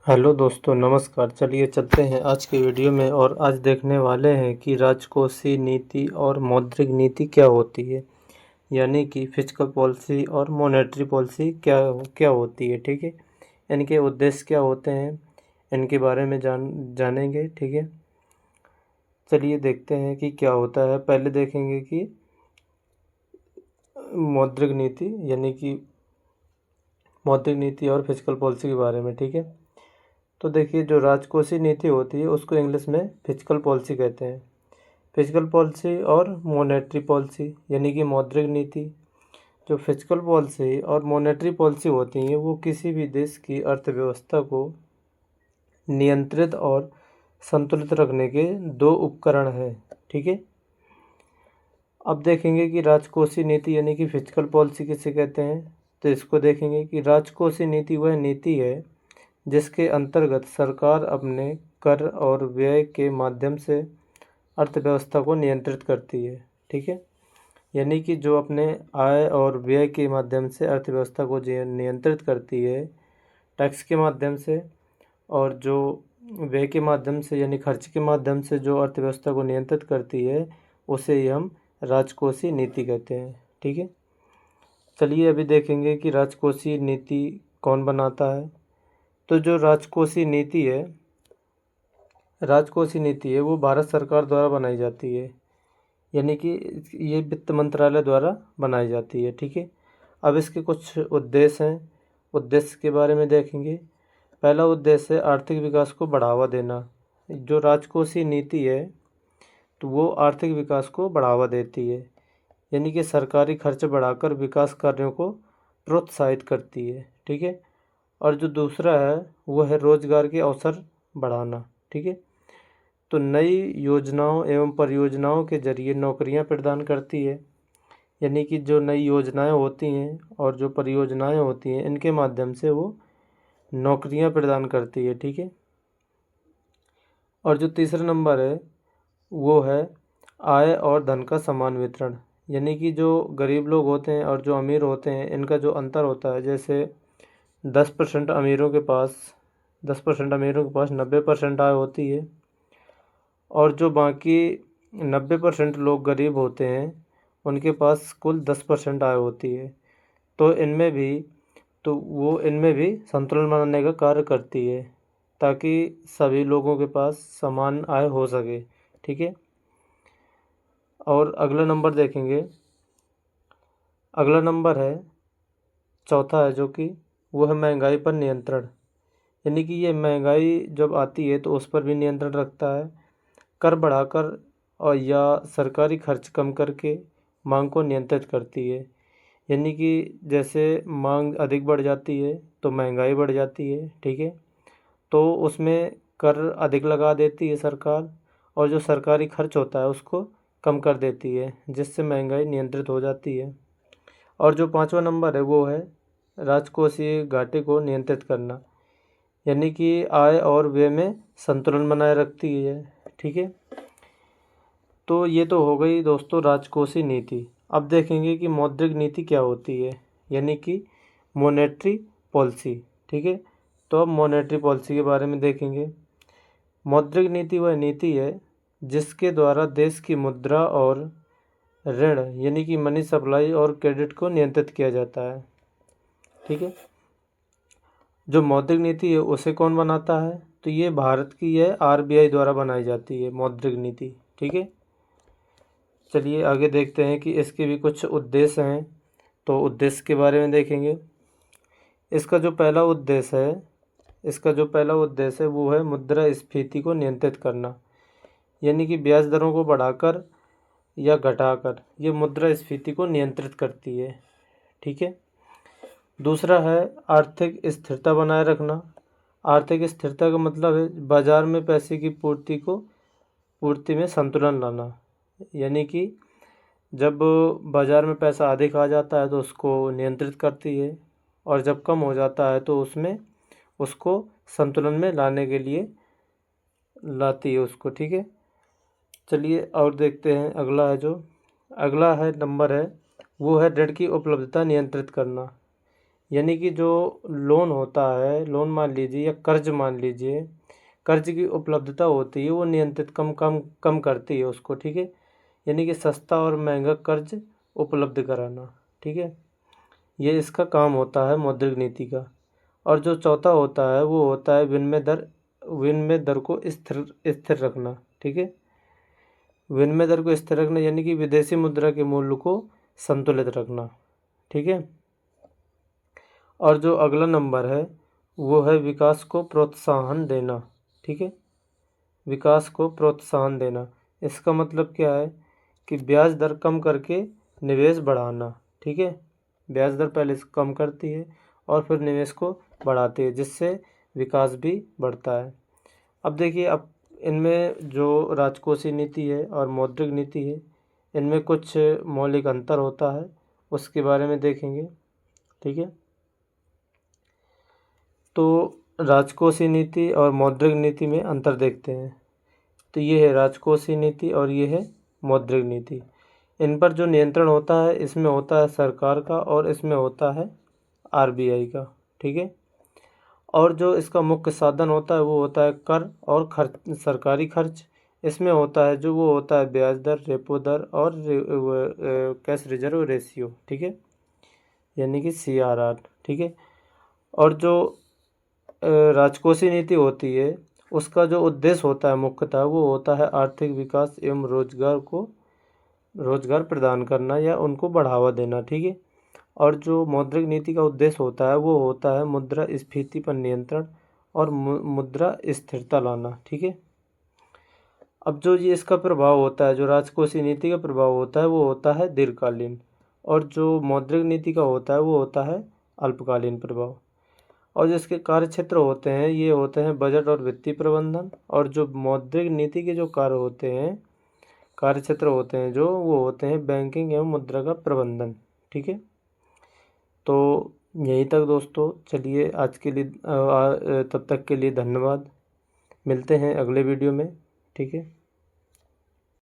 Hello दोस्तों, नमस्कार। चलिए चलते हैं आज के वीडियो में और आज देखने वाले हैं कि राजकोषीय नीति और मौद्रिक नीति क्या होती है, यानी कि फिस्कल पॉलिसी और मॉनेटरी पॉलिसी क्या क्या होती है। ठीक है, इनके उद्देश्य क्या होते हैं, इनके बारे में जानेंगे। ठीक है, चलिए देखते हैं कि क्या होता है। पहले देखेंगे कि मौद्रिक नीति और फिस्कल पॉलिसी के बारे में। ठीक है, तो देखिए, जो राजकोषीय नीति होती है उसको इंग्लिश में फिस्कल पॉलिसी कहते हैं। फिस्कल पॉलिसी और मॉनेटरी पॉलिसी यानी कि मौद्रिक नीति। जो फिस्कल पॉलिसी और मॉनेटरी पॉलिसी होती हैं वो किसी भी देश की अर्थव्यवस्था को नियंत्रित और संतुलित रखने के दो उपकरण हैं। ठीक है, अब देखेंगे कि राजकोषीय नीति यानी कि फिस्कल पॉलिसी किसे कहते हैं। तो इसको देखेंगे कि राजकोषीय नीति वह नीति है जिसके अंतर्गत सरकार अपने कर और व्यय के माध्यम से अर्थव्यवस्था को नियंत्रित करती है। ठीक है, यानी कि जो अपने आय और व्यय के माध्यम से अर्थव्यवस्था को नियंत्रित करती है टैक्स के माध्यम से, और जो व्यय के माध्यम से यानी खर्च के माध्यम से जो अर्थव्यवस्था को नियंत्रित करती है उसे ही हम राजकोषीय नीति कहते हैं। ठीक है, चलिए अभी देखेंगे कि राजकोषीय नीति कौन बनाता है। तो जो राजकोषीय नीति है वो भारत सरकार द्वारा बनाई जाती है, यानी कि ये वित्त मंत्रालय द्वारा बनाई जाती है। ठीक है, अब इसके कुछ उद्देश्य हैं, उद्देश्य के बारे में देखेंगे। पहला उद्देश्य है आर्थिक विकास को बढ़ावा देना। जो राजकोषीय नीति है तो वो आर्थिक विकास को बढ़ावा देती है, यानी कि सरकारी खर्च बढ़ाकर विकास कार्यों को प्रोत्साहित करती है। ठीक है, और जो दूसरा है वो है रोजगार के अवसर बढ़ाना। ठीक है, तो नई योजनाओं एवं परियोजनाओं के जरिए नौकरियां प्रदान करती है, यानी कि जो नई योजनाएं होती हैं और जो परियोजनाएं होती हैं इनके माध्यम से वो नौकरियां प्रदान करती है। ठीक है, और जो तीसरा नंबर है वो है आय और धन का समान वितरण, यानी कि जो गरीब लोग होते हैं और जो अमीर होते हैं इनका जो अंतर होता है, जैसे 10% अमीरों के पास 90% आय होती है, और जो बाकी 90% लोग गरीब होते हैं उनके पास कुल 10% आय होती है। तो वो इनमें भी संतुलन बनाने का कार्य करती है ताकि सभी लोगों के पास समान आय हो सके। ठीक है, और अगला नंबर देखेंगे। अगला नंबर है चौथा है, जो कि वो है महंगाई पर नियंत्रण, यानी कि ये महंगाई जब आती है तो उस पर भी नियंत्रण रखता है। कर बढ़ाकर और या सरकारी खर्च कम करके मांग को नियंत्रित करती है, यानी कि जैसे मांग अधिक बढ़ जाती है तो महंगाई बढ़ जाती है। ठीक है, तो उसमें कर अधिक लगा देती है सरकार, और जो सरकारी खर्च होता है उसको कम कर देती है, जिससे महंगाई नियंत्रित हो जाती है। और जो पांचवा नंबर है वो है राजकोषीय घाटे को नियंत्रित करना, यानी कि आय और व्यय में संतुलन बनाए रखती है। ठीक है, तो ये तो हो गई दोस्तों राजकोषीय नीति। अब देखेंगे कि मौद्रिक नीति क्या होती है, यानी कि मॉनेटरी पॉलिसी। ठीक है, तो अब मॉनेटरी पॉलिसी के बारे में देखेंगे। मौद्रिक नीति वह नीति है जिसके द्वारा देश की मुद्रा और ऋण यानी कि मनी सप्लाई और क्रेडिट को नियंत्रित किया जाता है। ठीक है, जो मौद्रिक नीति है उसे कौन बनाता है, तो ये भारत की है आरबीआई द्वारा बनाई जाती है मौद्रिक नीति। ठीक है, चलिए आगे देखते हैं कि इसके भी कुछ उद्देश्य हैं, तो उद्देश्य के बारे में देखेंगे। इसका जो पहला उद्देश्य है वो है मुद्रास्फीति को नियंत्रित करना, यानी कि ब्याज दरों को बढ़ाकर या घटाकर ये मुद्रास्फीति को नियंत्रित करती है। ठीक है, दूसरा है आर्थिक स्थिरता बनाए रखना। आर्थिक स्थिरता का मतलब है बाजार में पैसे की पूर्ति में संतुलन लाना, यानी कि जब बाज़ार में पैसा अधिक आ जाता है तो उसको नियंत्रित करती है, और जब कम हो जाता है तो उसको संतुलन में लाने के लिए लाती है उसको। ठीक है, चलिए और देखते हैं। अगला है नंबर है वो है ऋण की उपलब्धता नियंत्रित करना, यानी कि जो लोन होता है, लोन मान लीजिए या कर्ज मान लीजिए, कर्ज की उपलब्धता होती है वो नियंत्रित कम कम कम करती है उसको, ठीक है। यानी कि सस्ता और महंगा कर्ज उपलब्ध कराना, ठीक है। ये इसका काम होता है मौद्रिक नीति का। और जो चौथा होता है वो होता है विनिमय दर को स्थिर स्थिर रखना, ठीक है। विनिमय दर को स्थिर रखना यानी कि विदेशी मुद्रा के मूल्य को संतुलित रखना, ठीक है। और जो अगला नंबर है वो है विकास को प्रोत्साहन देना, ठीक है। विकास को प्रोत्साहन देना, इसका मतलब क्या है कि ब्याज दर कम करके निवेश बढ़ाना, ठीक है। ब्याज दर पहले से कम करती है और फिर निवेश को बढ़ाती है, जिससे विकास भी बढ़ता है। अब देखिए, अब इनमें जो राजकोषीय नीति है और मौद्रिक नीति है, इनमें कुछ मौलिक अंतर होता है, उसके बारे में देखेंगे, ठीक है। तो राजकोषीय नीति और मौद्रिक नीति में अंतर देखते हैं। तो ये है राजकोषीय नीति और ये है मौद्रिक नीति। इन पर जो नियंत्रण होता है इसमें होता है सरकार का और इसमें होता है आरबीआई का, ठीक है। और जो इसका मुख्य साधन होता है वो होता है कर और खर्च, सरकारी खर्च। इसमें होता है जो वो होता है ब्याज दर, रेपो दर और कैश रिजर्व रेशियो, ठीक है, यानी कि CRR, ठीक है। और जो राजकोषीय नीति होती है उसका जो उद्देश्य होता है मुख्यतः वो होता है आर्थिक विकास एवं रोजगार प्रदान करना या उनको बढ़ावा देना, ठीक है। और जो मौद्रिक नीति का उद्देश्य होता है वो होता है मुद्रा स्फीति पर नियंत्रण और मुद्रा स्थिरता लाना, ठीक है। अब जो ये इसका प्रभाव होता है, जो राजकोषीय नीति का प्रभाव होता है वो होता है दीर्घकालीन, और जो मौद्रिक नीति का होता है वो होता है अल्पकालीन प्रभाव। और जो इसके कार्य क्षेत्र होते हैं ये होते हैं बजट और वित्तीय प्रबंधन। और जो मौद्रिक नीति के जो कार्य क्षेत्र होते हैं जो वो होते हैं बैंकिंग एवं मुद्रा का प्रबंधन, ठीक है। तो यहीं तक दोस्तों, चलिए आज के लिए तब तक के लिए धन्यवाद। मिलते हैं अगले वीडियो में, ठीक है।